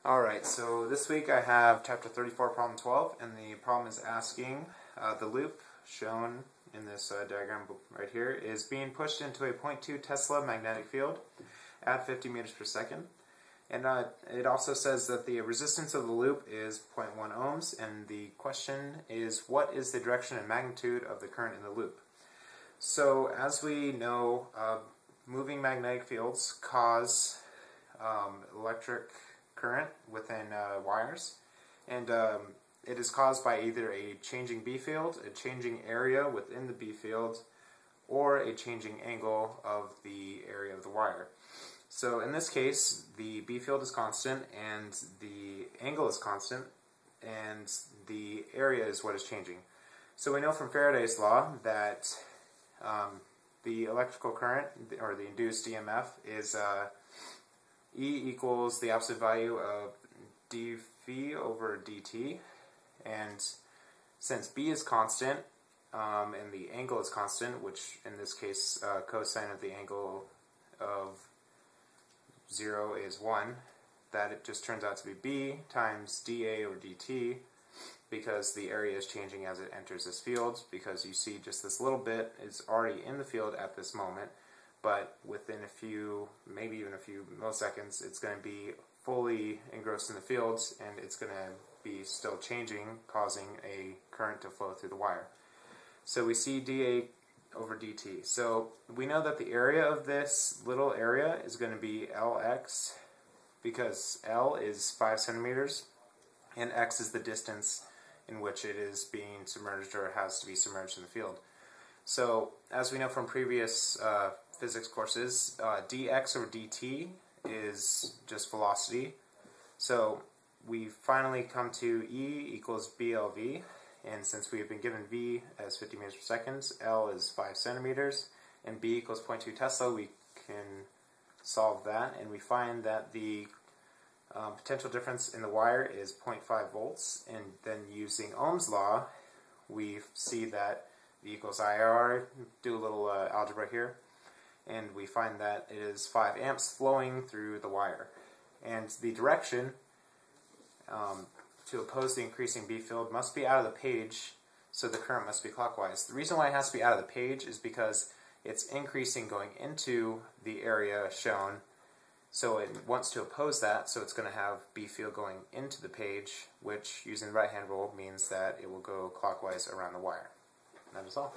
Alright, so this week I have chapter 34, problem 12, and the problem is asking the loop shown in this diagram right here is being pushed into a 0.2 Tesla magnetic field at 50 meters per second. And it also says that the resistance of the loop is 0.1 ohms, and the question is, what is the direction and magnitude of the current in the loop? So as we know, moving magnetic fields cause electric current within wires, and it is caused by either a changing B field, a changing area within the B field, or a changing angle of the area of the wire. So in this case, the B field is constant and the angle is constant, and the area is what is changing. So we know from Faraday's law that the electrical current, or the induced EMF, is E equals the absolute value of dV over dt, and since B is constant and the angle is constant, which in this case cosine of the angle of 0 is 1, that it just turns out to be B times dA over dt, because the area is changing as it enters this field, because you see just this little bit is already in the field at this moment, but within a few, maybe even a few milliseconds, it's going to be fully engrossed in the fields, and it's going to be still changing, causing a current to flow through the wire. So we see dA over dt. So we know that the area of this little area is going to be Lx, because L is 5 centimeters, and x is the distance in which it is being submerged or has to be submerged in the field. So as we know from previous physics courses, dx over dt is just velocity. So we finally come to E equals BLV, and since we have been given V as 50 meters per second, L is 5 centimeters, and B equals 0.2 Tesla, we can solve that, and we find that the potential difference in the wire is 0.5 volts, and then using Ohm's law, we see that V equals IR, do a little algebra here, and we find that it is 5 amps flowing through the wire. And the direction to oppose the increasing B field must be out of the page, so the current must be clockwise. The reason why it has to be out of the page is because it's increasing going into the area shown, so it wants to oppose that, so it's going to have B field going into the page, which, using the right hand rule, means that it will go clockwise around the wire. And that is all.